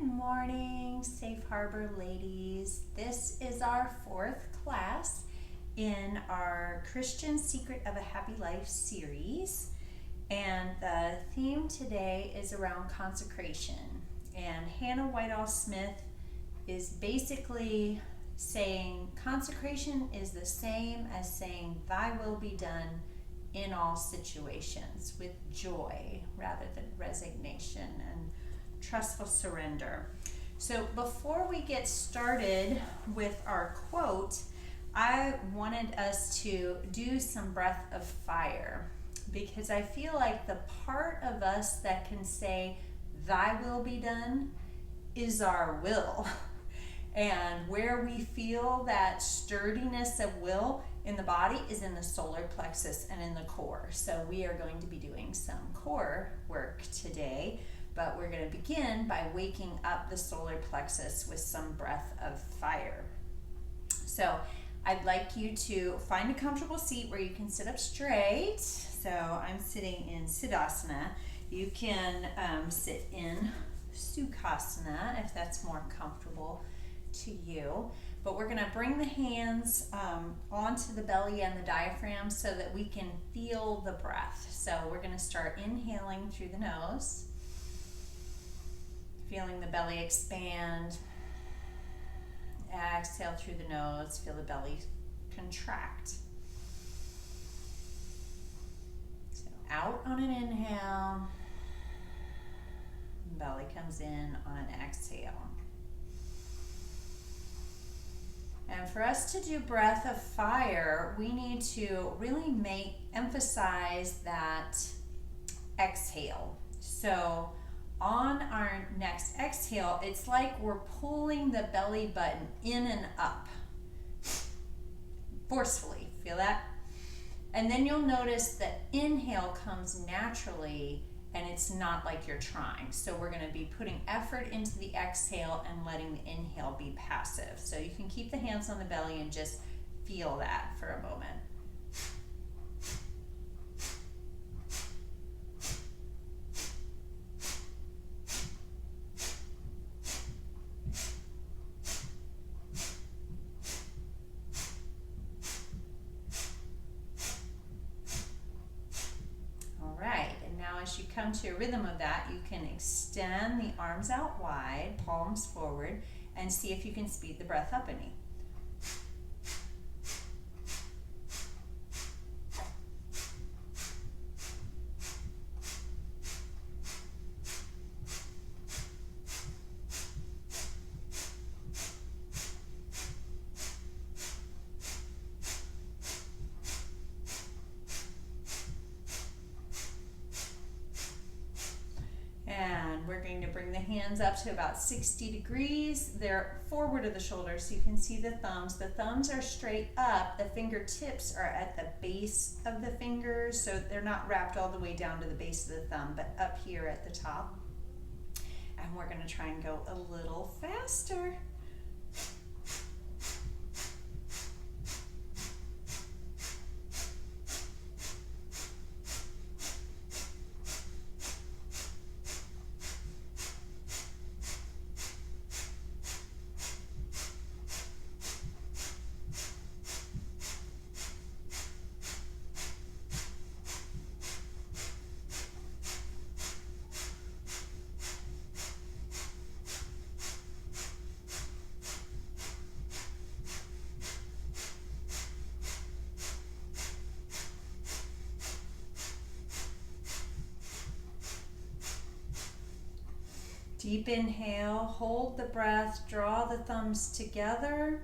morning, Safe Harbor ladies. This is our fourth class in our Christian Secret of a Happy Life series. And the theme today is around consecration. And Hannah Whitall Smith is basically saying consecration is the same as saying thy will be done in all situations with joy rather than resignation and trustful surrender. So before we get started with our quote, I wanted us to do some breath of fire, because I feel like the part of us that can say thy will be done is our will. And where we feel that sturdiness of will in the body is in the solar plexus and in the core. So we are going to be doing some core work today, but we're going to begin by waking up the solar plexus with some breath of fire. So I'd like you to find a comfortable seat where you can sit up straight. So I'm sitting in Siddhasana. You can sit in Sukhasana if that's more comfortable to you. But we're going to bring the hands onto the belly and the diaphragm so that we can feel the breath. So we're going to start inhaling through the nose, feeling the belly expand. Exhale through the nose, feel the belly contract. So out on an inhale, belly comes in on an exhale. And for us to do breath of fire, we need to really emphasize that exhale. So on our next exhale, it's like we're pulling the belly button in and up forcefully. Feel that? And then you'll notice that inhale comes naturally and it's not like you're trying. So we're going to be putting effort into the exhale and letting the inhale be passive. So you can keep the hands on the belly and just feel that for a moment. As you come to a rhythm of that, you can extend the arms out wide, palms forward, and see if you can speed the breath up any. We're going to bring the hands up to about 60 degrees. They're forward of the shoulders so you can see the thumbs. The thumbs are straight up. The fingertips are at the base of the fingers, so they're not wrapped all the way down to the base of the thumb, but up here at the top. And we're going to try and go a little faster. Deep inhale, hold the breath, draw the thumbs together.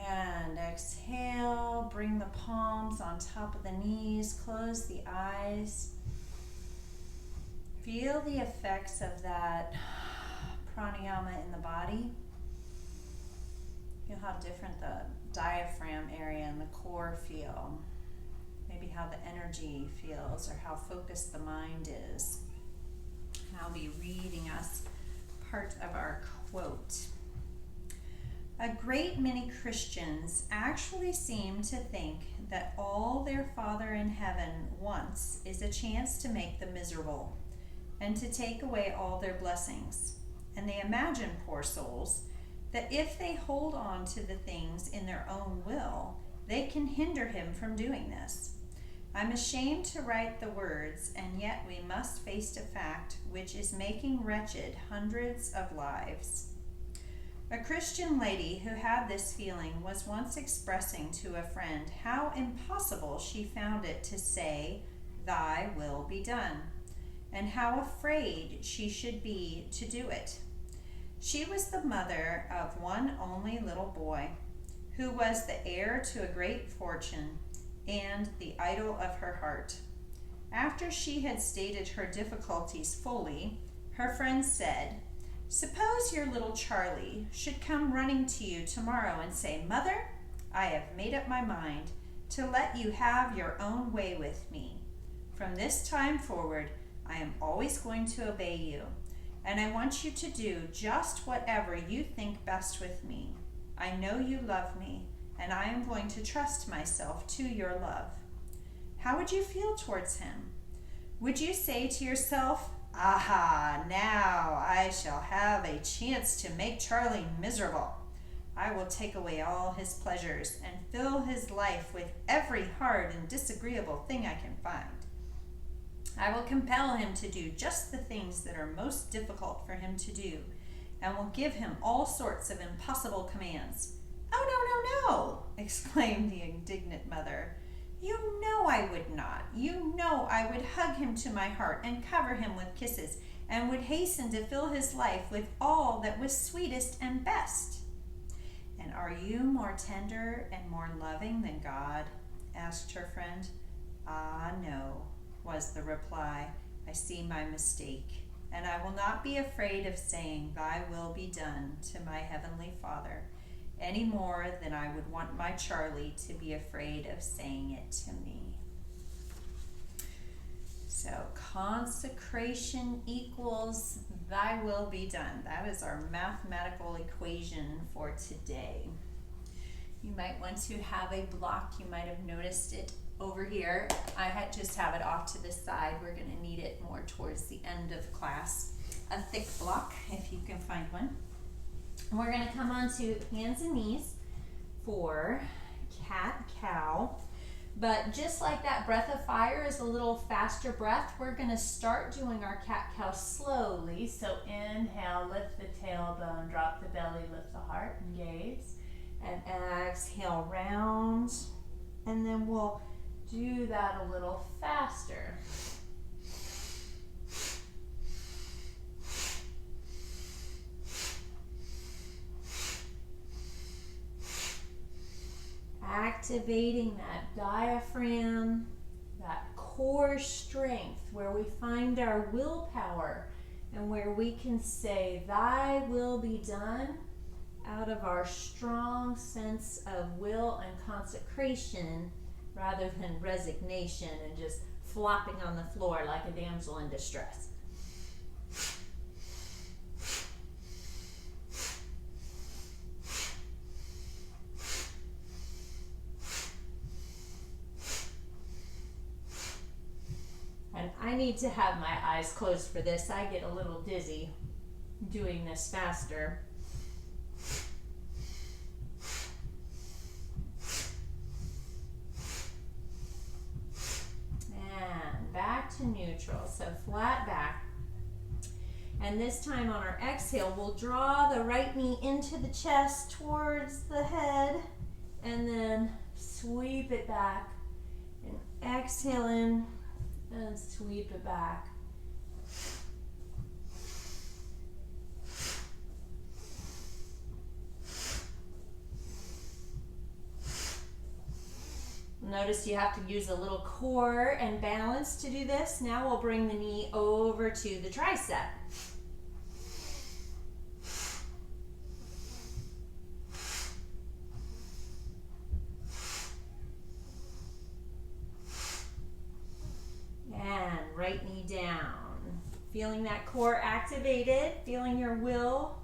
And exhale, bring the palms on top of the knees, close the eyes. Feel the effects of that pranayama in the body. Feel how different the diaphragm area and the core feel. Maybe how the energy feels or how focused the mind is. I'll be reading us part of our quote. A great many Christians actually seem to think that all their Father in heaven wants is a chance to make them miserable and to take away all their blessings. And they imagine, poor souls, that if they hold on to the things in their own will, they can hinder him from doing this. I'm ashamed to write the words, and yet we must face a fact which is making wretched hundreds of lives. A Christian lady who had this feeling was once expressing to a friend how impossible she found it to say, "Thy will be done," and how afraid she should be to do it. She was the mother of one only little boy, who was the heir to a great fortune and the idol of her heart. After she had stated her difficulties fully, her friend said, "Suppose your little Charley should come running to you tomorrow and say, 'Mother, I have made up my mind to let you have your own way with me. From this time forward, I am always going to obey you, and I want you to do just whatever you think best with me. I know you love me, and I am going to trust myself to your love.' How would you feel towards him? Would you say to yourself, 'Aha, now I shall have a chance to make Charley miserable. I will take away all his pleasures and fill his life with every hard and disagreeable thing I can find. I will compel him to do just the things that are most difficult for him to do, and will give him all sorts of impossible commands.'" "Oh, no, no, no," exclaimed the indignant mother. "You know I would not. You know I would hug him to my heart and cover him with kisses, and would hasten to fill his life with all that was sweetest and best." "And are you more tender and more loving than God?" asked her friend. "Ah, no," was the reply. "I see my mistake, and I will not be afraid of saying, 'Thy will be done,' to my heavenly Father, any more than I would want my Charley to be afraid of saying it to me." So consecration equals "thy will be done." That is our mathematical equation for today. You might want to have a block. You might have noticed it over here. I just have it off to the side. We're going to need it more towards the end of class. A thick block, if you can find one. We're going to come on to hands and knees for cat, cow. But just like that breath of fire is a little faster breath, we're going to start doing our cat, cow slowly. So inhale, lift the tailbone, drop the belly, lift the heart, and gaze. And exhale, round. And then we'll do that a little faster. Activating that diaphragm, that core strength where we find our willpower and where we can say, "Thy will be done," out of our strong sense of will and consecration rather than resignation and just flopping on the floor like a damsel in distress. And I need to have my eyes closed for this. I get a little dizzy doing this faster. And back to neutral, so flat back. And this time on our exhale, we'll draw the right knee into the chest towards the head and then sweep it back. And exhale in and sweep it back. Notice you have to use a little core and balance to do this. Now we'll bring the knee over to the tricep. And right knee down. Feeling that core activated, feeling your will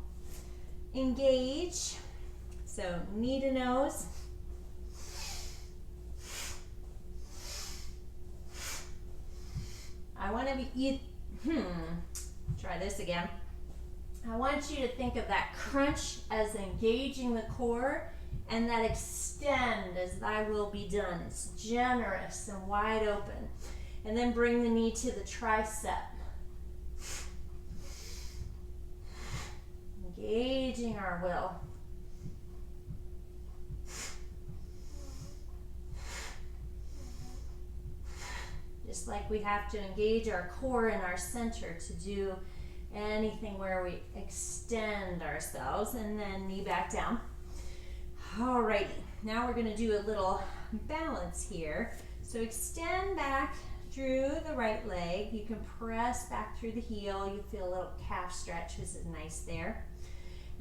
engage. So knee to nose. I want to be, try this again. I want you to think of that crunch as engaging the core and that extend as thy will be done. It's generous and wide open. And then bring the knee to the tricep. Engaging our will. Just like we have to engage our core and our center to do anything where we extend ourselves, and then knee back down. Alrighty, now we're going to do a little balance here. So extend back through the right leg. You can press back through the heel. You feel a little calf stretch, which is nice there.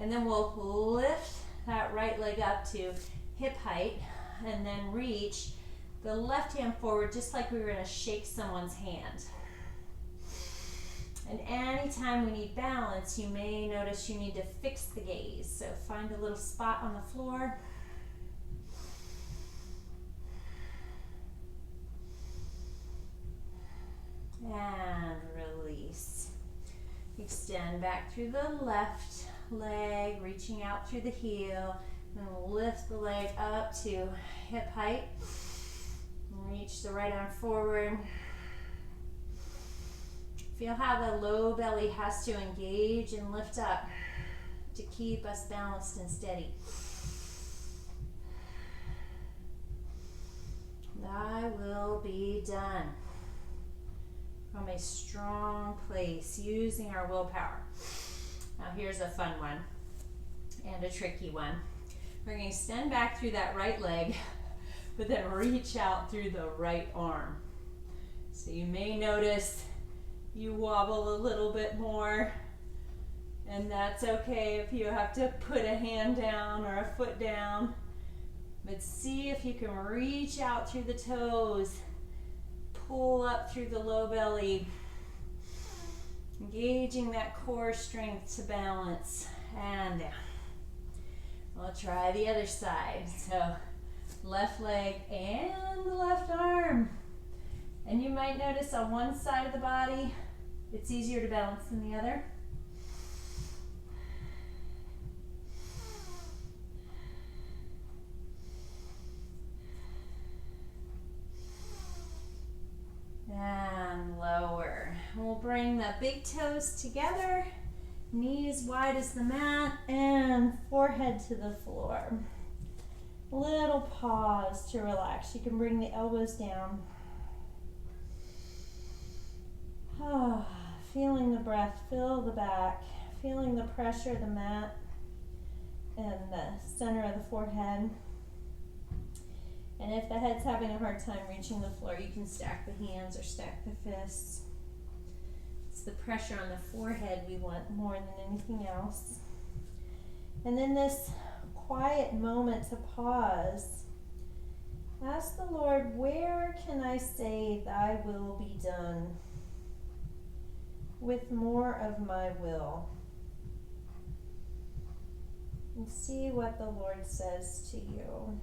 And then we'll lift that right leg up to hip height and then reach the left hand forward just like we were going to shake someone's hand. And anytime we need balance, you may notice you need to fix the gaze. So find a little spot on the floor. And release. Extend back through the left leg, reaching out through the heel. And lift the leg up to hip height. Reach the right arm forward. Feel how the low belly has to engage and lift up to keep us balanced and steady. Thy will be done. From a strong place, using our willpower. Now here's a fun one and a tricky one. We're going to extend back through that right leg, but then reach out through the right arm. So you may notice you wobble a little bit more, and that's okay if you have to put a hand down or a foot down. But see if you can reach out through the toes, pull up through the low belly, engaging that core strength to balance, and down. We'll try the other side. So left leg and the left arm. And you might notice on one side of the body, it's easier to balance than the other. And lower. We'll bring the big toes together, knees wide as the mat, and forehead to the floor. Little pause to relax. You can bring the elbows down. Feeling the breath, fill the back, feeling the pressure of the mat and the center of the forehead. And if the head's having a hard time reaching the floor, you can stack the hands or stack the fists. It's the pressure on the forehead we want more than anything else. And then this quiet moment to pause. Ask the Lord, where can I say thy will be done with more of my will? And see what the Lord says to you.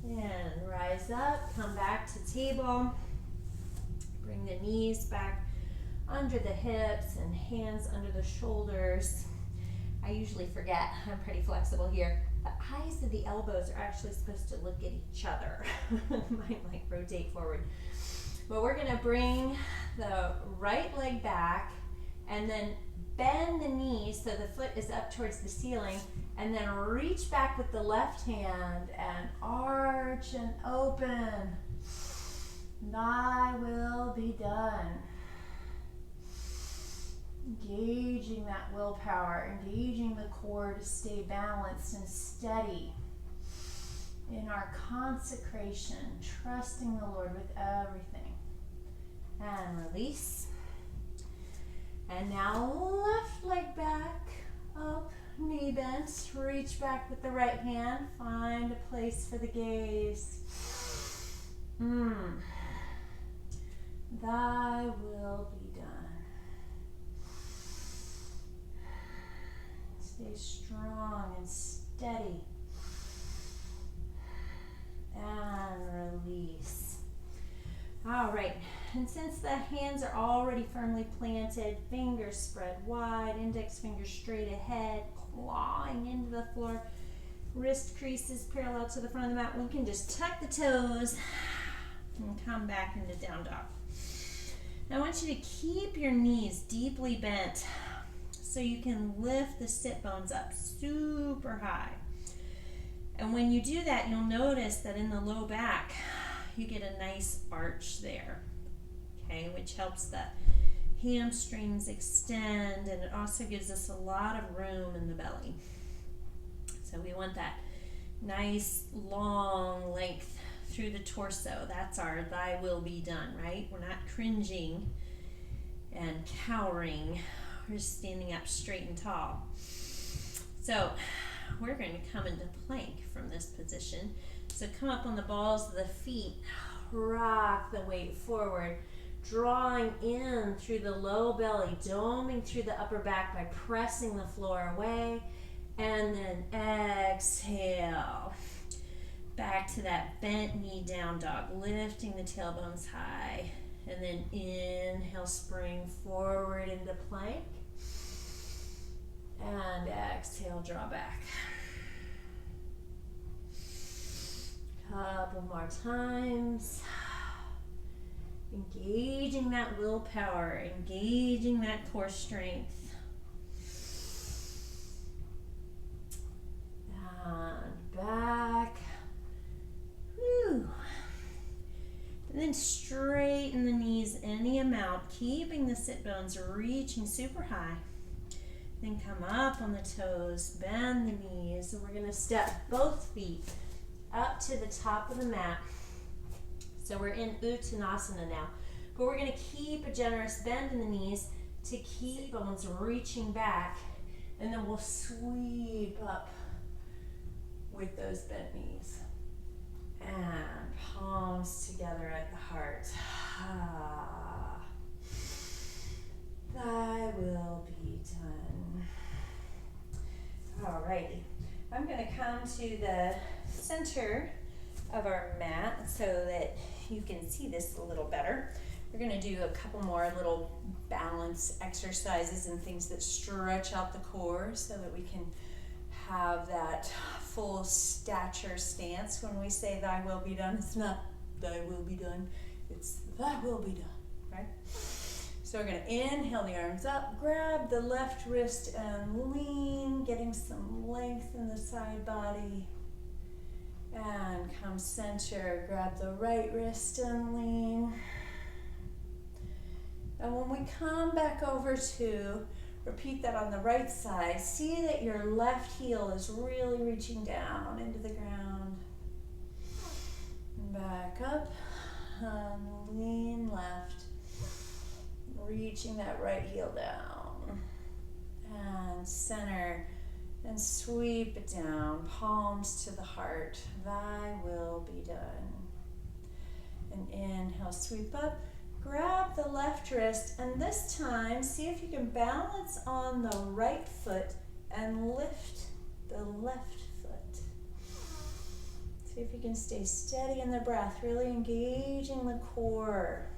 And rise up, come back to table. Bring the knees back under the hips and hands under the shoulders. I usually forget, I'm pretty flexible here. The eyes of the elbows are actually supposed to look at each other. Mine might rotate forward. But we're gonna bring the right leg back and then bend the knee so the foot is up towards the ceiling, and then reach back with the left hand and arch and open. Thy will be done. Engaging that willpower, engaging the core to stay balanced and steady in our consecration, trusting the Lord with everything. And release. And now left leg back, up, knee deeply bent. Reach back with the right hand. Find a place for the gaze. Thy will be done. Stay strong and steady. And release. All right, and since the hands are already firmly planted, fingers spread wide, index finger straight ahead, clawing into the floor, wrist creases parallel to the front of the mat, we can just tuck the toes and come back into down dog. Now I want you to keep your knees deeply bent so you can lift the sit bones up super high. And when you do that, you'll notice that in the low back, you get a nice arch there, okay, which helps the hamstrings extend, and it also gives us a lot of room in the belly. So we want that nice long length through the torso. That's our thy will be done, right? We're not cringing and cowering. We're just standing up straight and tall. So we're going to come into plank from this position. So come up on the balls of the feet, rock the weight forward, drawing in through the low belly, doming through the upper back by pressing the floor away, and then exhale. Back to that bent knee down dog, lifting the tailbones high, and then inhale, spring forward into plank, and exhale, draw back. Couple more times. Engaging that willpower, engaging that core strength. And back. Whew. And then straighten the knees any amount, keeping the sit bones reaching super high. Then come up on the toes, bend the knees, and we're going to step both feet up to the top of the mat. So we're in Uttanasana now, but we're going to keep a generous bend in the knees to keep bones reaching back, and then we'll sweep up with those bent knees. And palms together at the heart. Thy will be done. Alrighty, I'm going to come to the center of our mat so that you can see this a little better. We're going to do a couple more little balance exercises and things that stretch out the core so that we can have that full stature stance. When we say thy will be done, it's not thy will be done, it's thy will be done, right? So we're going to inhale the arms up, grab the left wrist and lean, getting some length in the side body. And come center, grab the right wrist and lean. And when we come back over to repeat that on the right side, see that your left heel is really reaching down into the ground. And back up and lean left, reaching that right heel down. And center. And sweep it down, palms to the heart. Thy will be done. And inhale, sweep up. Grab the left wrist, and this time, see if you can balance on the right foot and lift the left foot. See if you can stay steady in the breath, really engaging the core.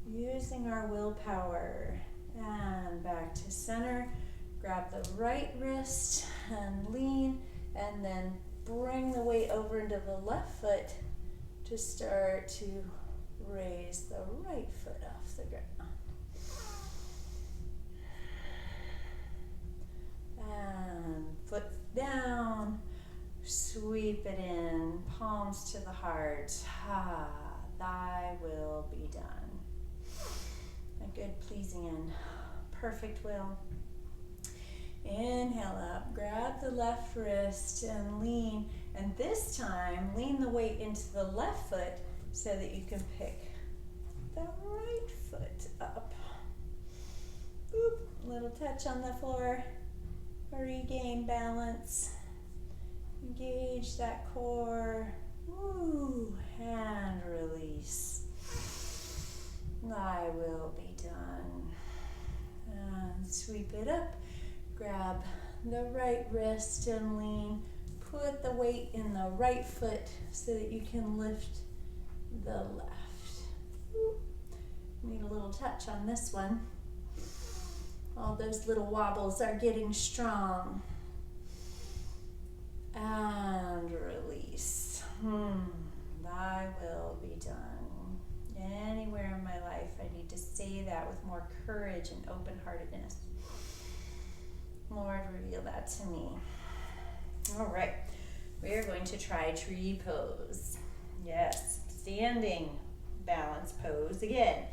Using our willpower. And back to center. Grab the right wrist and lean, and then bring the weight over into the left foot to start to raise the right foot off the ground. And foot down, sweep it in, palms to the heart. Thy will be done. A good pleasing and perfect will. Inhale up, grab the left wrist and lean, and this time lean the weight into the left foot so that you can pick the right foot up. Boop, little touch on the floor. Regain balance. Engage that core. Woo, and release. I will be done. And sweep it up. Grab the right wrist and lean. Put the weight in the right foot so that you can lift the left. Woo. Need a little touch on this one. All those little wobbles are getting strong. And release. Thy will be done. Anywhere in my life, I need to say that with more courage and open-heartedness. Lord, reveal that to me. All right, we are going to try tree pose. Yes, standing balance pose again.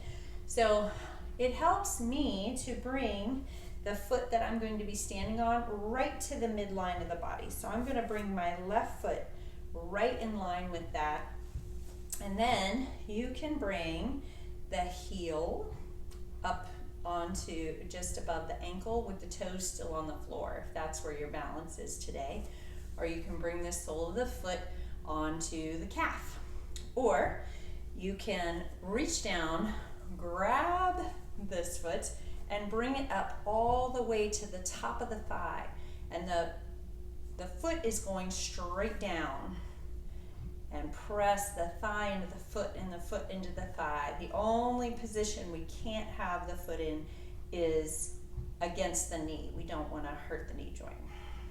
So it helps me to bring the foot that I'm going to be standing on right to the midline of the body. So I'm going to bring my left foot right in line with that. And then you can bring the heel up onto just above the ankle with the toes still on the floor, if that's where your balance is today. Or you can bring the sole of the foot onto the calf. Or you can reach down, grab this foot, and bring it up all the way to the top of the thigh. And the foot is going straight down. And press the thigh into the foot and the foot into the thigh. The only position we can't have the foot in is against the knee. We don't want to hurt the knee joint.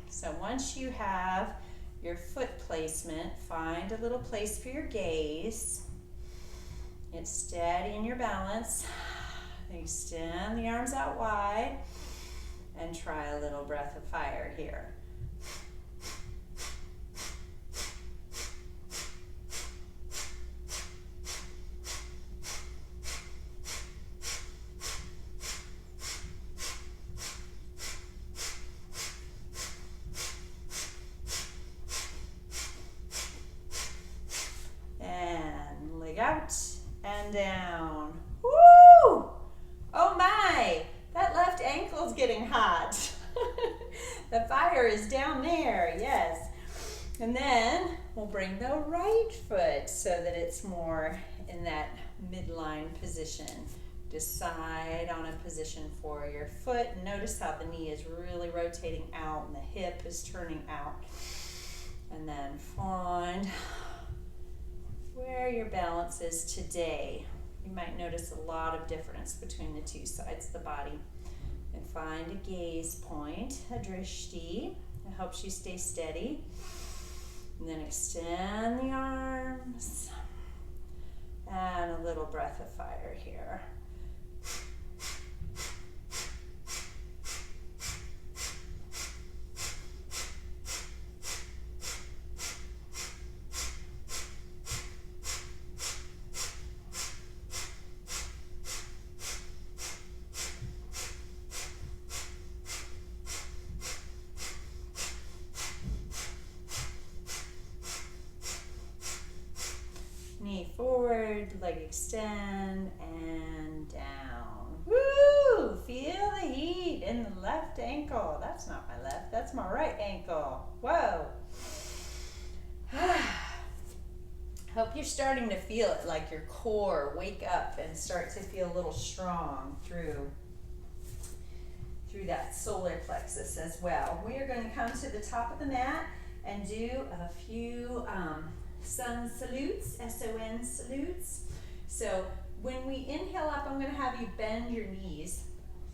So once you have your foot placement, find a little place for your gaze. Get steady in your balance. Extend the arms out wide and try a little breath of fire here. And leg out and down. Woo! Oh my, that left ankle's getting hot. The fire is down there, yes. And then we'll bring the right foot so that it's more in that midline position. Decide on a position for your foot. Notice how the knee is really rotating out and the hip is turning out. And then find where your balance is today. You might notice a lot of difference between the two sides of the body. And find a gaze point, a drishti. It helps you stay steady. And then extend the arms. And a little breath of fire here. Knee forward, leg extend, and down. Woo! Feel the heat in the left ankle. That's not my left, that's my right ankle. Whoa! Hope you're starting to feel it, like your core wake up and start to feel a little strong through that solar plexus as well. We are going to come to the top of the mat and do a few sun salutes, S-O-N salutes. So when we inhale up, I'm going to have you bend your knees.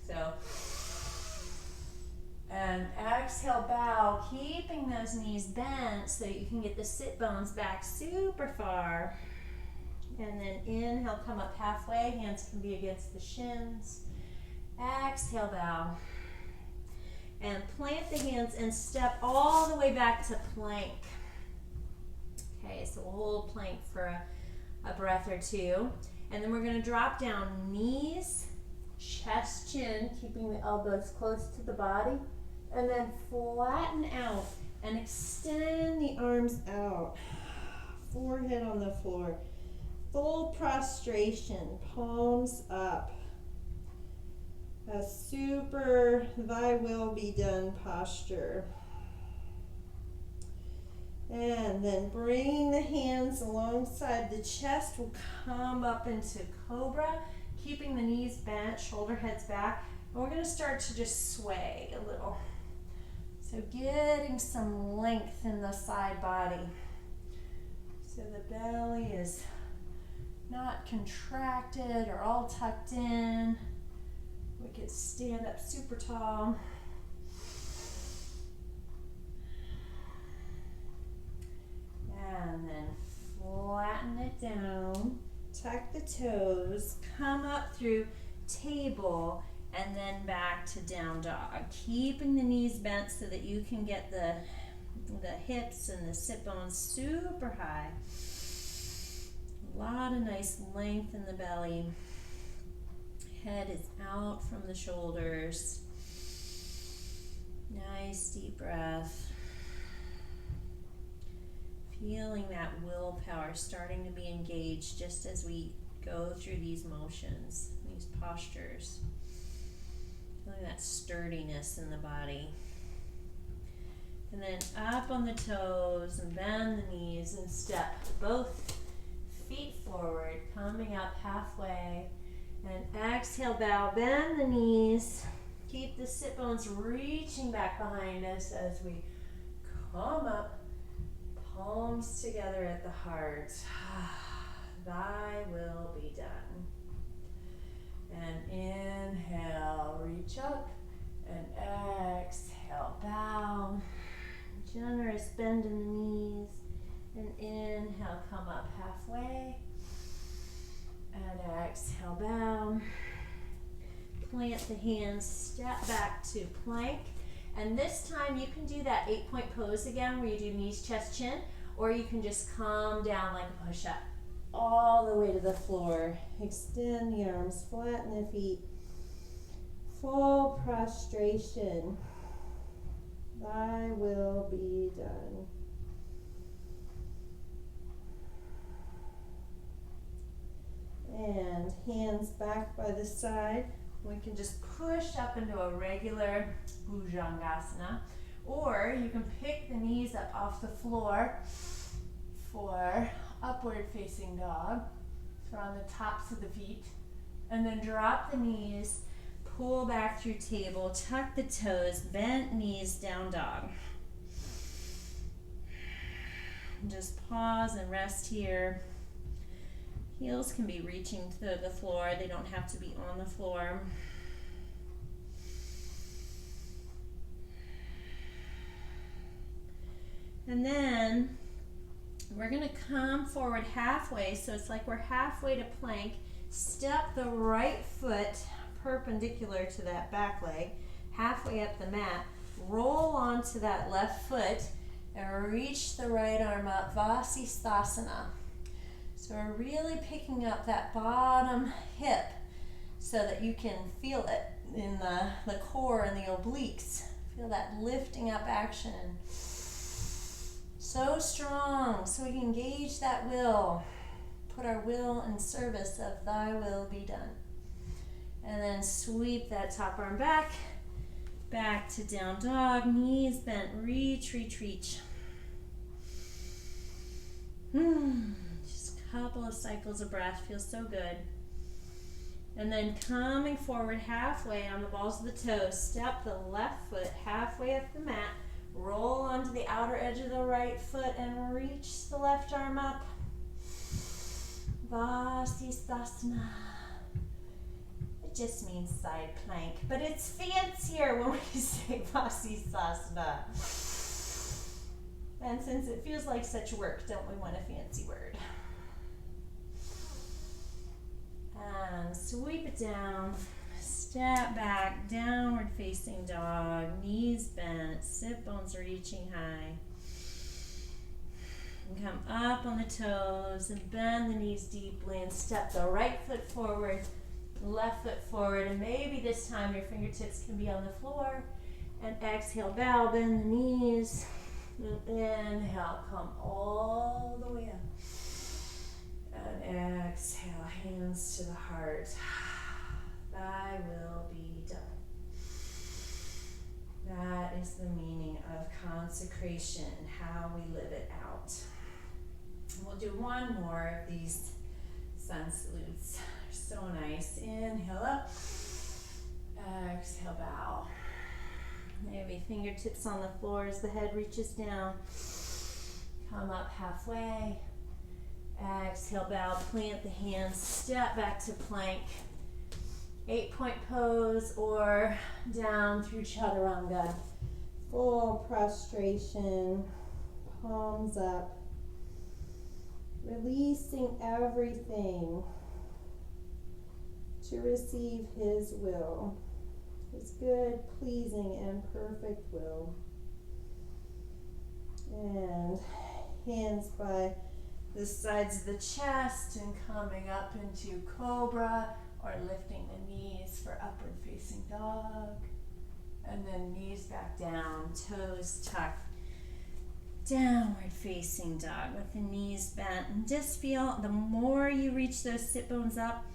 So, and exhale, bow, keeping those knees bent so you can get the sit bones back super far. And then inhale, come up halfway, hands can be against the shins. Exhale, bow. And plant the hands and step all the way back to plank. Okay, so we'll hold plank for a breath or two. And then we're going to drop down, knees, chest, chin, keeping the elbows close to the body. And then flatten out and extend the arms out. Forehead on the floor. Full prostration, palms up. A super thy will be done posture. And then bring the hands alongside the chest. We'll come up into cobra, keeping the knees bent, shoulder heads back. And we're going to start to just sway a little. So getting some length in the side body. So the belly is not contracted or all tucked in. We could stand up super tall. And then flatten it down. Tuck the toes. Come up through table and then back to down dog. Keeping the knees bent so that you can get the hips and the sit bones super high. A lot of nice length in the belly. Head is out from the shoulders. Nice deep breath. Feeling that willpower starting to be engaged just as we go through these motions, these postures. Feeling that sturdiness in the body. And then up on the toes and bend the knees and step both feet forward, coming up halfway. And exhale, bow, bend the knees. Keep the sit bones reaching back behind us as we come up, palms together at the heart. Thy will be done. And inhale, reach up, and exhale, bow. Generous bend in the knees. And inhale, come up halfway. And exhale, bow. Plant the hands, step back to plank. And this time you can do that 8-point pose again where you do knees, chest, chin, or you can just come down like a push-up all the way to the floor. Extend the arms, flatten the feet. Full prostration. Thy will be done. And hands back by the side. We can just push up into a regular Bhujangasana, or you can pick the knees up off the floor for upward facing dog. So on the tops of the feet, and then drop the knees, pull back through table, tuck the toes, bent knees, down dog. Just pause and rest here. Heels can be reaching to the floor. They don't have to be on the floor. And then we're going to come forward halfway. So it's like we're halfway to plank. Step the right foot perpendicular to that back leg, halfway up the mat. Roll onto that left foot and reach the right arm up, Vasisthasana. So we're really picking up that bottom hip so that you can feel it in the core and the obliques. Feel that lifting up action. So strong, so we can engage that will. Put our will in service of thy will be done. And then sweep that top arm back. Back to down dog, knees bent, reach, reach, reach. Just a couple of cycles of breath, feels so good. And then coming forward halfway on the balls of the toes, step the left foot halfway up the mat, roll onto the outer edge of the right foot and reach the left arm up. Vasisthasana. It just means side plank, but it's fancier when we say Vasisthasana. And since it feels like such work, don't we want a fancy word? And sweep it down, step back, downward facing dog, knees bent, sit bones reaching high. And come up on the toes and bend the knees deeply and step the right foot forward, left foot forward, and maybe this time your fingertips can be on the floor. And exhale, bow, bend the knees. And inhale, come all the way up. And exhale, hands to the heart. Thy will be done. That is the meaning of consecration, how we live it out. We'll do one more of these sun salutes. They're so nice. Inhale up. Exhale, bow. Maybe fingertips on the floor as the head reaches down. Come up halfway. Exhale, bow, plant the hands, step back to plank. 8-point pose or down through chaturanga. Full prostration, palms up. Releasing everything to receive His will, His good, pleasing, and perfect will. And hands by the sides of the chest and coming up into cobra, or lifting the knees for upward facing dog. And then knees back down, toes tucked. Downward facing dog with the knees bent. And just feel the more you reach those sit bones up,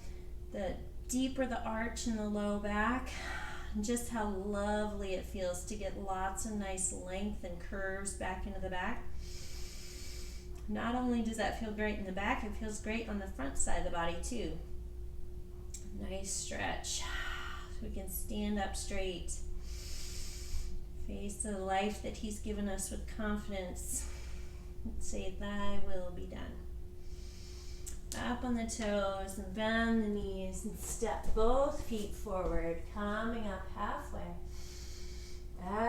the deeper the arch in the low back. And just how lovely it feels to get lots of nice length and curves back into the back. Not only does that feel great in the back, it feels great on the front side of the body too. Nice stretch. So we can stand up straight. Face the life that He's given us with confidence. Say, Thy will be done. Up on the toes and bend the knees and step both feet forward, coming up halfway.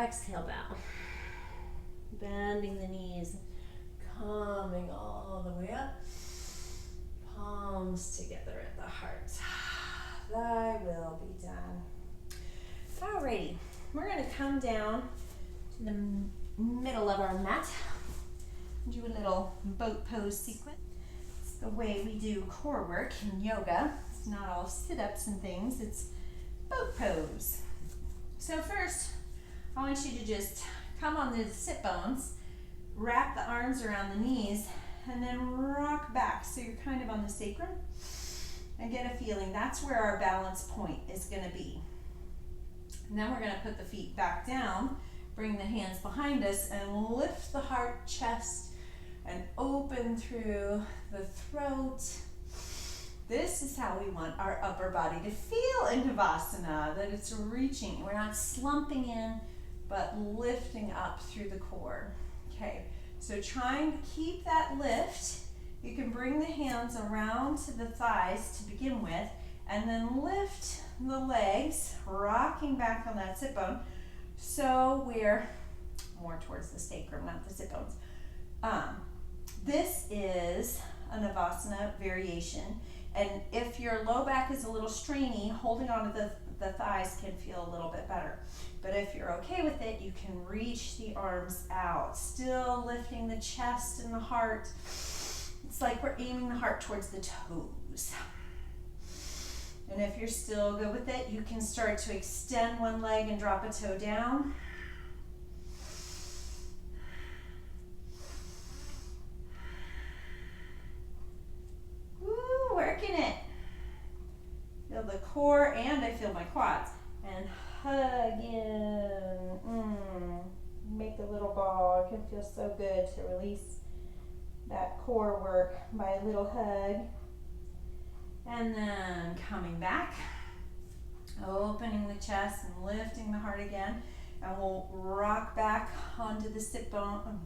Exhale, bow. Bending the knees, coming all the way up. Palms together at the heart. Thy will be done. Alrighty, we're going to come down to the middle of our mat. Do a little boat pose sequence. It's the way we do core work in yoga. It's not all sit-ups and things, it's boat pose. So first, I want you to just come on the sit bones, wrap the arms around the knees, and then rock back so you're kind of on the sacrum. And get a feeling, that's where our balance point is going to be. And then we're going to put the feet back down, bring the hands behind us, and lift the heart, chest, and open through the throat. This is how we want our upper body to feel in Navasana, that it's reaching. We're not slumping in, but lifting up through the core. Okay, so trying to keep that lift. You can bring the hands around to the thighs to begin with, and then lift the legs, rocking back on that sit bone. So we're more towards the sacrum, not the sit bones. This is a Navasana variation, and if your low back is a little strainy, holding on to the thighs can feel a little bit better. But if you're okay with it, you can reach the arms out, still lifting the chest and the heart. It's like we're aiming the heart towards the toes. And if you're still good with it, you can start to extend one leg and drop a toe down. Woo, working it. Feel the core, and I feel my quads. And hug in. Make a little ball. It can feel so good to release that core work by a little hug. And then coming back, opening the chest and lifting the heart again. And we'll rock back onto the sit bone.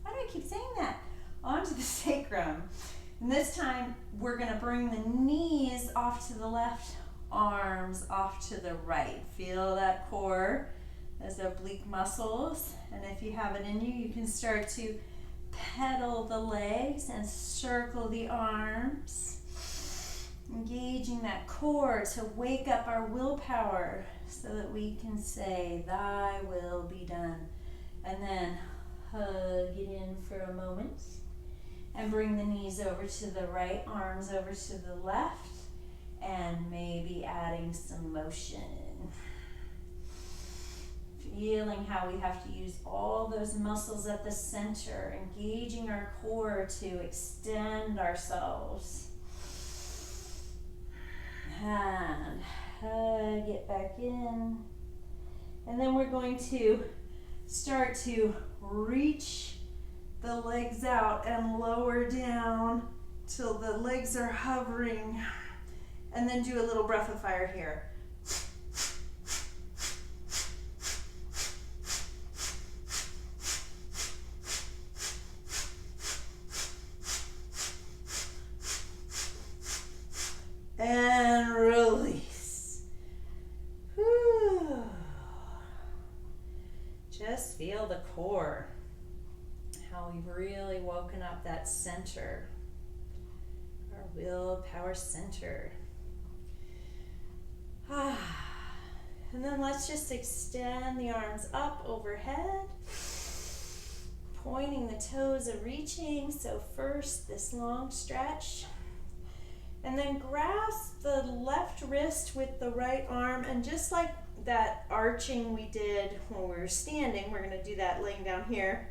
Why do I keep saying that? Onto the sacrum. And this time we're going to bring the knees off to the left, arms off to the right. Feel that core, those oblique muscles. And if you have it in you, you can start to pedal the legs and circle the arms. Engaging that core to wake up our willpower so that we can say, Thy will be done. And then hug it in for a moment. And bring the knees over to the right, arms over to the left. And maybe adding some motion. Feeling how we have to use all those muscles at the center, engaging our core to extend ourselves. And hug it back in. And then we're going to start to reach the legs out and lower down till the legs are hovering. And then do a little breath of fire here. And release. Whew. Just feel the core. How we've really woken up that center. Our willpower center. And then let's just extend the arms up overhead. Pointing the toes and reaching. So first this long stretch. And then grasp the left wrist with the right arm, and just like that arching we did when we were standing, we're going to do that laying down here.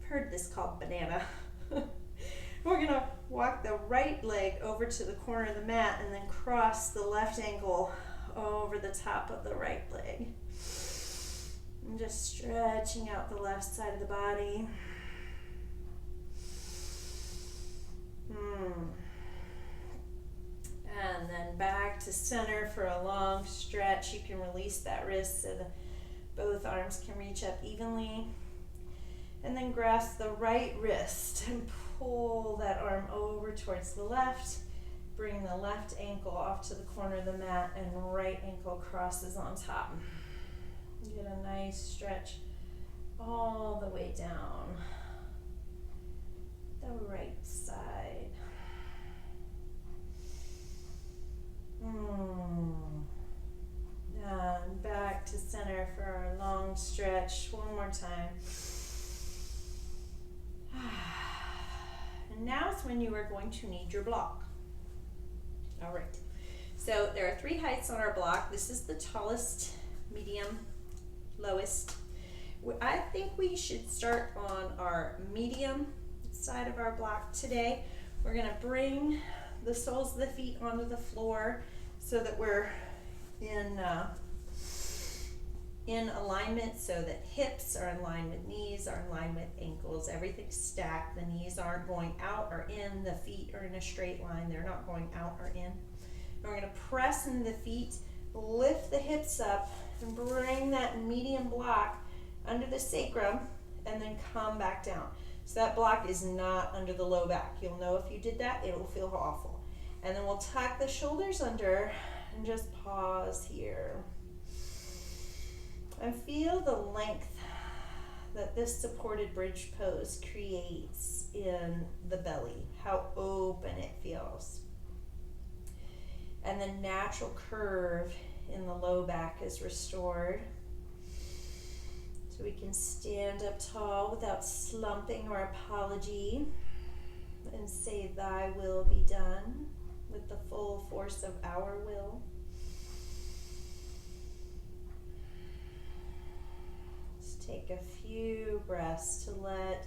I've heard this called banana. We're going to walk the right leg over to the corner of the mat and then cross the left ankle over the top of the right leg. And just stretching out the left side of the body. And then back to center for a long stretch. You can release that wrist so that both arms can reach up evenly. And then grasp the right wrist and pull that arm over towards the left. Bring the left ankle off to the corner of the mat and right ankle crosses on top. Get a nice stretch all the way down the right side. And back to center for our long stretch. One more time. And now is when you are going to need your block. All right. So there are 3 heights on our block. This is the tallest, medium, lowest. I think we should start on our medium side of our block today. We're going to bring the soles of the feet onto the floor so that we're in alignment, so that hips are in line with knees, are in line with ankles, everything's stacked. The knees aren't going out or in, the feet are in a straight line, they're not going out or in. And we're going to press into the feet, lift the hips up, and bring that medium block under the sacrum, and then come back down. So that block is not under the low back. You'll know if you did that, it will feel awful. And then we'll tuck the shoulders under and just pause here. And feel the length that this supported bridge pose creates in the belly, how open it feels. And the natural curve in the low back is restored. So we can stand up tall without slumping or apology and say, "Thy will be done," with the full force of our will. Just take a few breaths to let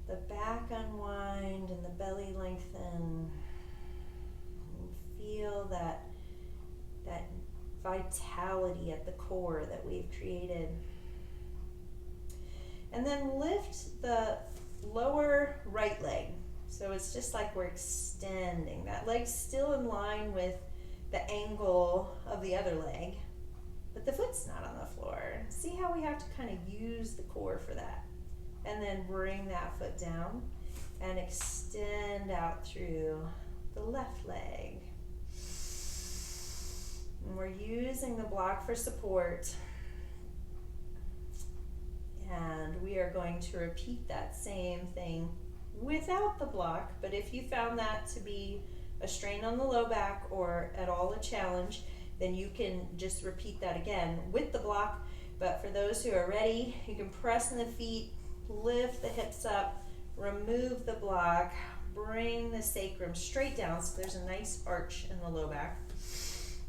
the back unwind and the belly lengthen. And feel that vitality at the core that we've created. And then lift the lower right leg. So it's just like we're extending. That leg's still in line with the angle of the other leg, but the foot's not on the floor. See how we have to kind of use the core for that. And then bring that foot down and extend out through the left leg. And we're using the block for support. And we are going to repeat that same thing without the block, but if you found that to be a strain on the low back or at all a challenge, then you can just repeat that again with the block. But for those who are ready, you can press in the feet, lift the hips up, remove the block, bring the sacrum straight down so there's a nice arch in the low back.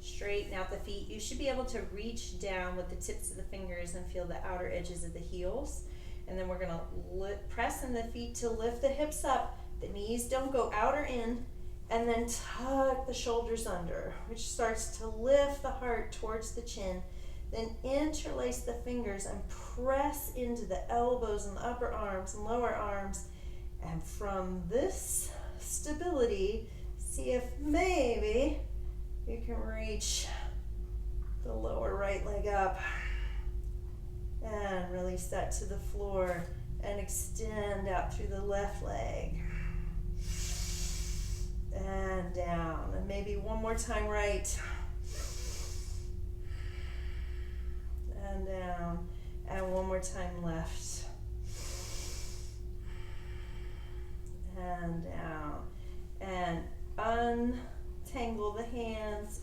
Straighten out the feet. You should be able to reach down with the tips of the fingers and feel the outer edges of the heels. And then we're going to press in the feet to lift the hips up. The knees don't go out or in. And then tuck the shoulders under, which starts to lift the heart towards the chin. Then interlace the fingers and press into the elbows and the upper arms and lower arms. And from this stability, see if maybe you can reach the lower right leg up. And release that to the floor and extend out through the left leg. And down. And maybe one more time right. And down. And one more time left. And down. And untangle the hands.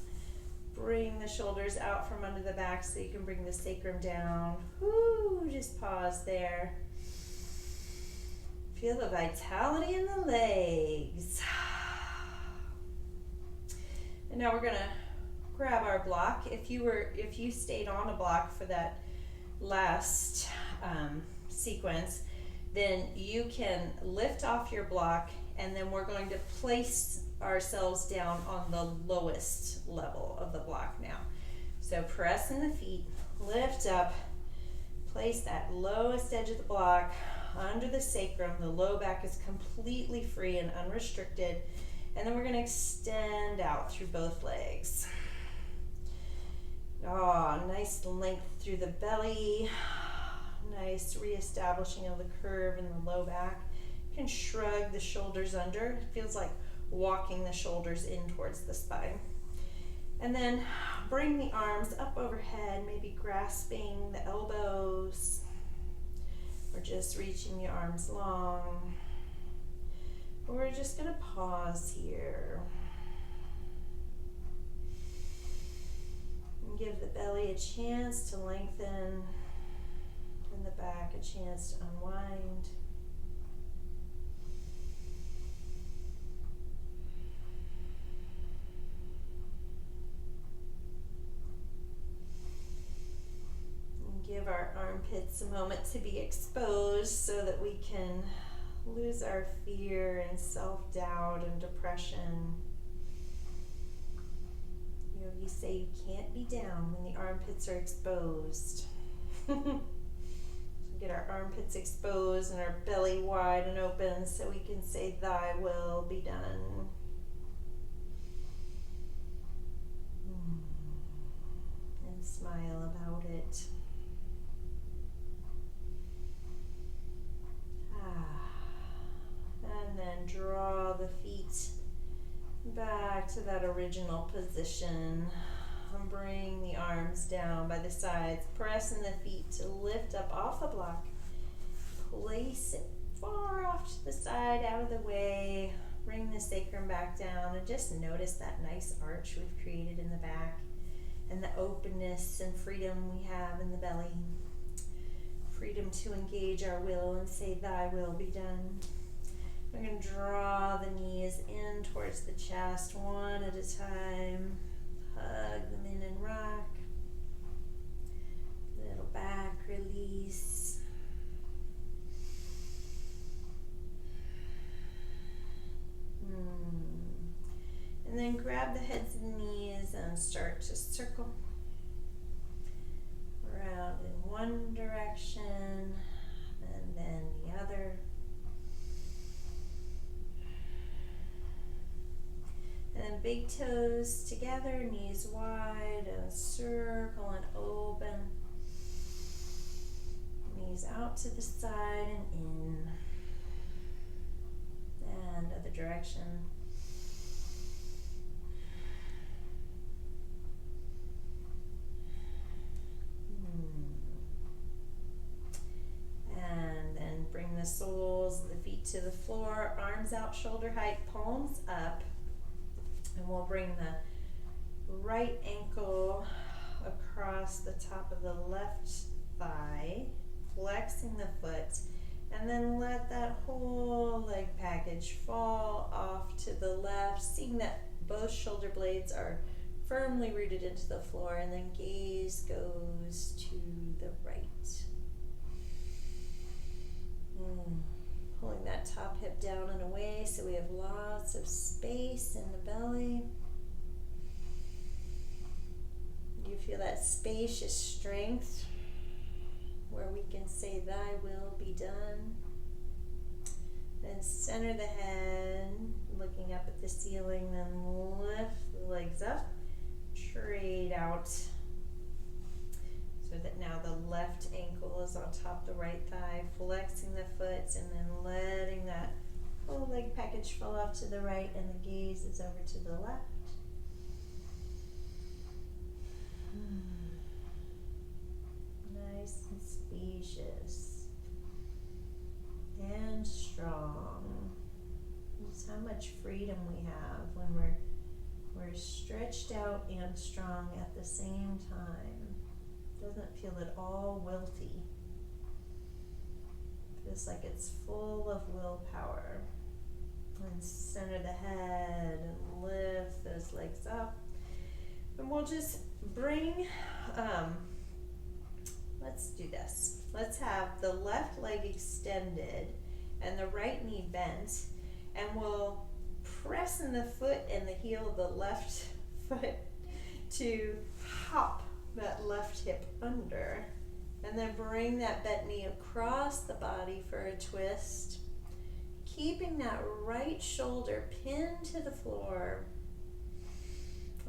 Bring the shoulders out from under the back so you can bring the sacrum down. Whoo, just pause there. Feel the vitality in the legs. And now we're gonna grab our block. If you stayed on a block for that last sequence, then you can lift off your block, and then we're going to place ourselves down on the lowest level of the block now. So press in the feet, lift up, place that lowest edge of the block under the sacrum. The low back is completely free and unrestricted. And then we're going to extend out through both legs. Oh, nice length through the belly. Nice reestablishing of the curve in the low back. You can shrug the shoulders under. It feels like walking the shoulders in towards the spine. And then bring the arms up overhead, maybe grasping the elbows or just reaching the arms long. We're just going to pause here and give the belly a chance to lengthen and the back a chance to unwind. And give our armpits a moment to be exposed so that we can lose our fear and self-doubt and depression. Yogis say you can't be down when the armpits are exposed. So get our armpits exposed and our belly wide and open so we can say, "Thy will be done." And smile about it. And then draw the feet back to that original position. And bring the arms down by the sides. Pressing the feet to lift up off the block. Place it far off to the side, out of the way. Bring the sacrum back down and just notice that nice arch we've created in the back and the openness and freedom we have in the belly. Freedom to engage our will and say, "Thy will be done." We're going to draw the knees in towards the chest one at a time. Hug them in and rock. Little back release. And then grab the heads and knees and start to circle around in one direction and then the other. And then big toes together, knees wide, and circle and open. Knees out to the side and in. And other direction. And then bring the soles of the feet to the floor, arms out, shoulder height, palms up. And we'll bring the right ankle across the top of the left thigh, flexing the foot, and then let that whole leg package fall off to the left, seeing that both shoulder blades are firmly rooted into the floor, and then gaze goes to the right. Pulling that top hip hip down and away so we have lots of space in the belly. You feel that spacious strength where we can say, thy will be done. Then center the head, looking up at the ceiling, then lift the legs up, straight out. So that now the left ankle is on top of the right thigh, flexing the foot, and then letting that whole leg package fall off to the right, and the gaze is over to the left. Nice and spacious and strong. Just how much freedom we have when we're stretched out and strong at the same time. Doesn't feel at all wilty. Feels like it's full of willpower. And center the head and lift those legs up. And we'll just bring, let's do this. Let's have the left leg extended and the right knee bent. And we'll press in the foot and the heel of the left foot to hop that left hip under, and then bring that bent knee across the body for a twist, keeping that right shoulder pinned to the floor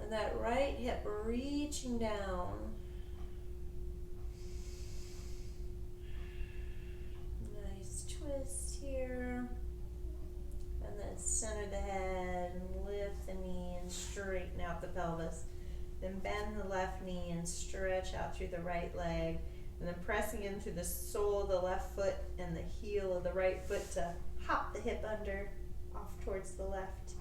and that right hip reaching down. Nice twist here, and then center the head and lift the knee and straighten out the pelvis. Then bend the left knee and stretch out through the right leg. And then pressing in through the sole of the left foot and the heel of the right foot to hop the hip under off towards the left.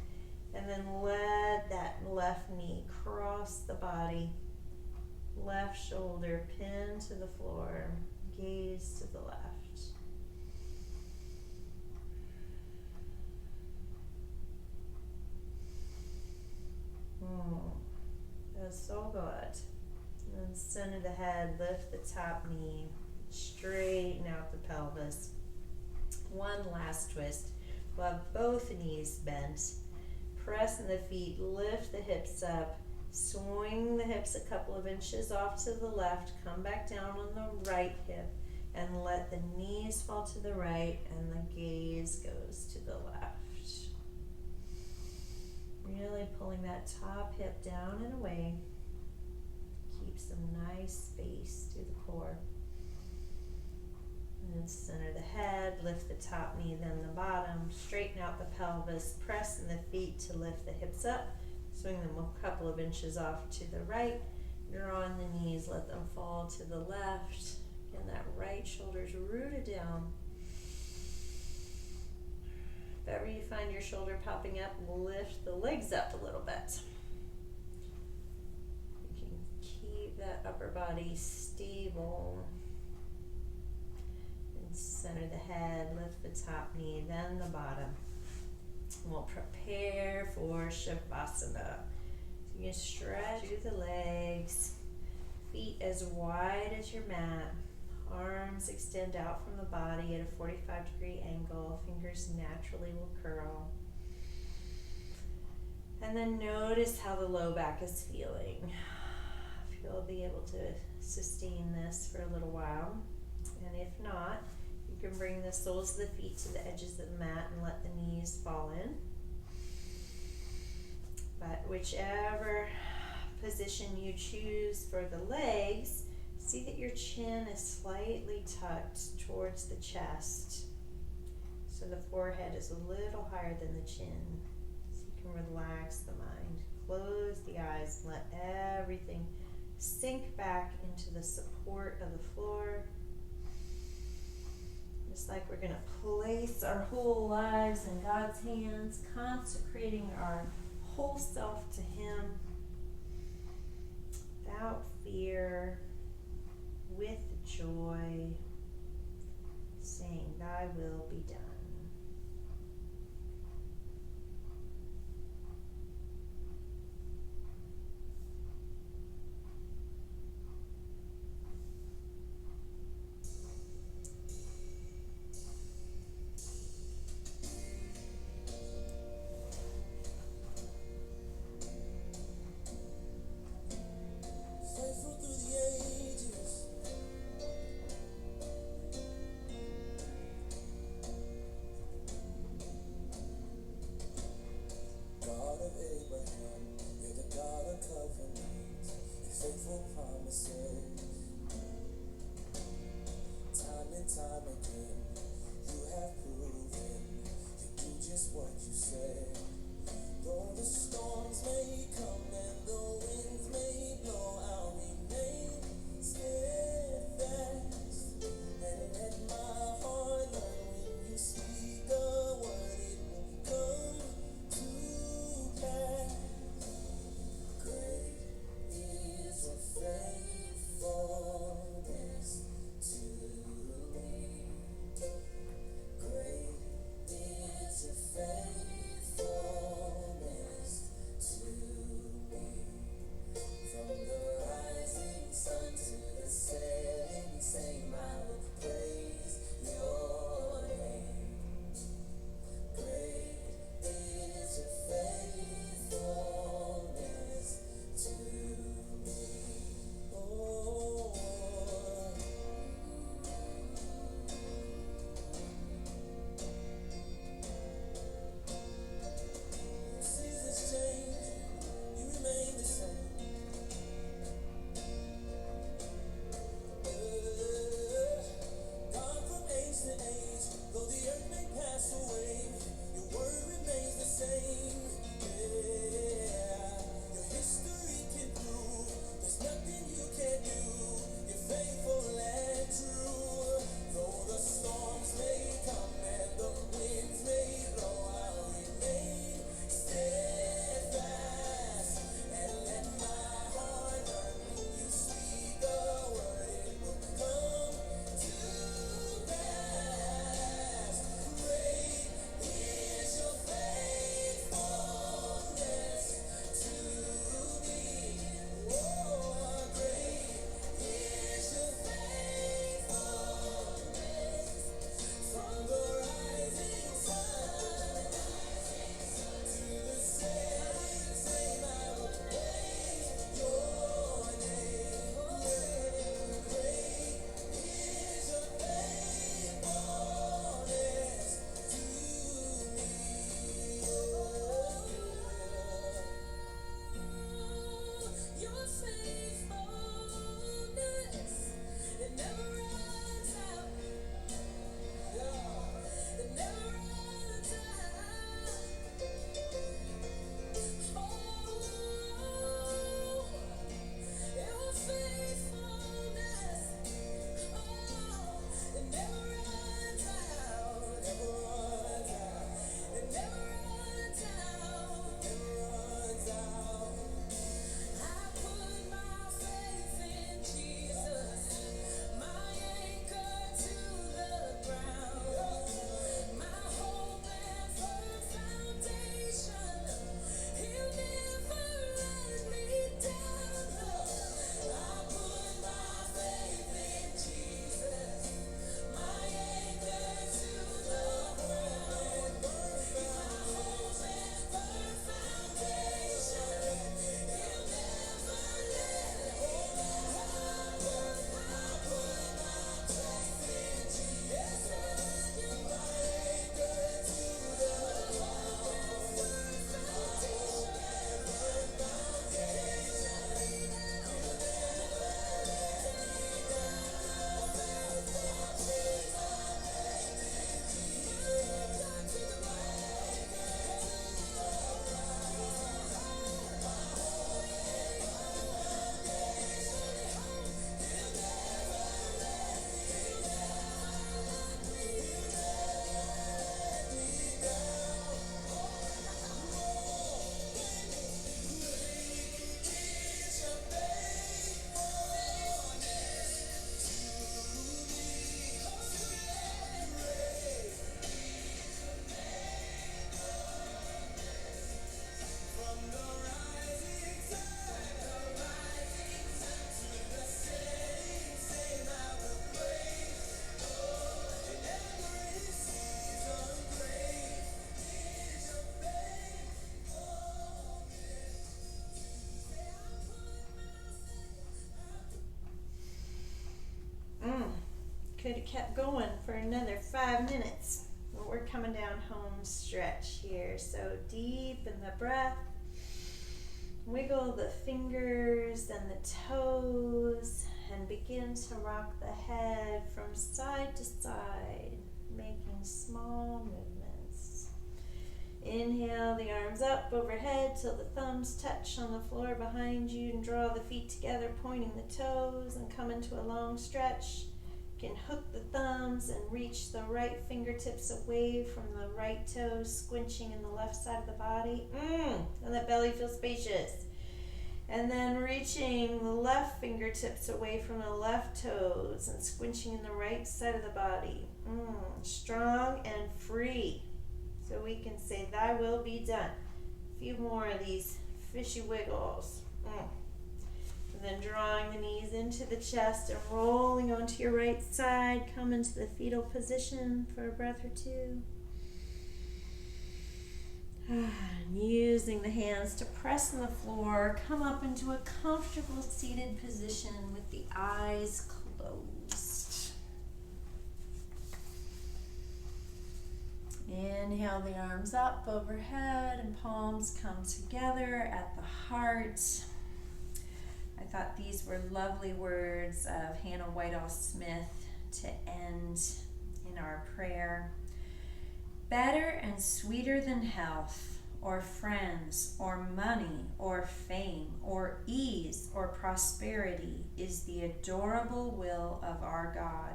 And then let that left knee cross the body. Left shoulder pinned to the floor. Gaze to the left. That's so good. And then center the head, lift the top knee, straighten out the pelvis. One last twist. We'll have both knees bent. Press in the feet, lift the hips up, swing the hips a couple of inches off to the left, come back down on the right hip, and let the knees fall to the right and the gaze goes to the left. Really pulling that top hip down and away. Keep some nice space through the core. And then center the head, lift the top knee, then the bottom. Straighten out the pelvis, press in the feet to lift the hips up. Swing them a couple of inches off to the right. Draw on the knees, let them fall to the left. Again, that right shoulder's rooted down. If ever you find your shoulder popping up, lift the legs up a little bit. You can keep that upper body stable. And center the head, lift the top knee, then the bottom. We'll prepare for Shavasana. So you can stretch through the legs, feet as wide as your mat. Arms extend out from the body at a 45-degree angle. Fingers naturally will curl. And then notice how the low back is feeling. If you'll be able to sustain this for a little while. And if not, you can bring the soles of the feet to the edges of the mat and let the knees fall in. But whichever position you choose for the legs, see that your chin is slightly tucked towards the chest. So the forehead is a little higher than the chin. So you can relax the mind. Close the eyes and let everything sink back into the support of the floor. Just like we're going to place our whole lives in God's hands, consecrating our whole self to Him without fear, with joy, saying, thy will be done. kept going for another 5 minutes. Well, we're coming down home stretch here. So deep in the breath. Wiggle the fingers and the toes and begin to rock the head from side to side, making small movements. Inhale the arms up overhead till the thumbs touch on the floor behind you, and draw the feet together, pointing the toes, and come into a long stretch. You can hook the thumbs and reach the right fingertips away from the right toes, squinching in the left side of the body. And that belly feels spacious. And then reaching the left fingertips away from the left toes and squinching in the right side of the body. Strong and free. So we can say, thy will be done. A few more of these fishy wiggles. And then drawing the knees into the chest and rolling onto your right side. Come into the fetal position for a breath or two. And using the hands to press on the floor, come up into a comfortable seated position with the eyes closed. Inhale the arms up overhead and palms come together at the heart. I thought these were lovely words of Hannah Whitall Smith to end in our prayer. Better and sweeter than health, or friends, or money, or fame, or ease, or prosperity is the adorable will of our God.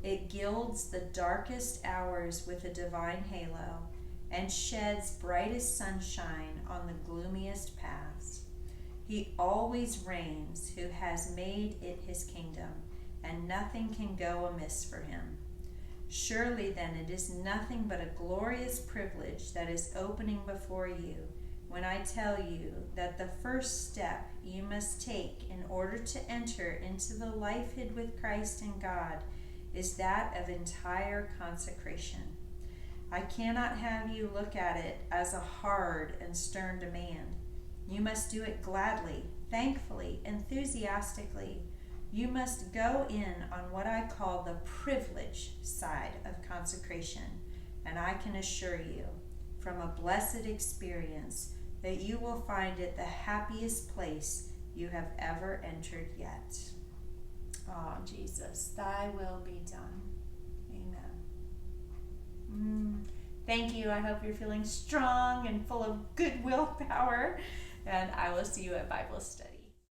It gilds the darkest hours with a divine halo and sheds brightest sunshine on the gloomiest paths. He always reigns who has made it his kingdom, and nothing can go amiss for him. Surely then it is nothing but a glorious privilege that is opening before you when I tell you that the first step you must take in order to enter into the life hid with Christ in God is that of entire consecration. I cannot have you look at it as a hard and stern demand. You must do it gladly, thankfully, enthusiastically. You must go in on what I call the privilege side of consecration, and I can assure you, from a blessed experience, that you will find it the happiest place you have ever entered yet. Oh, Jesus, thy will be done. Amen. Thank you. I hope you're feeling strong and full of good willpower, and I will see you at Bible study.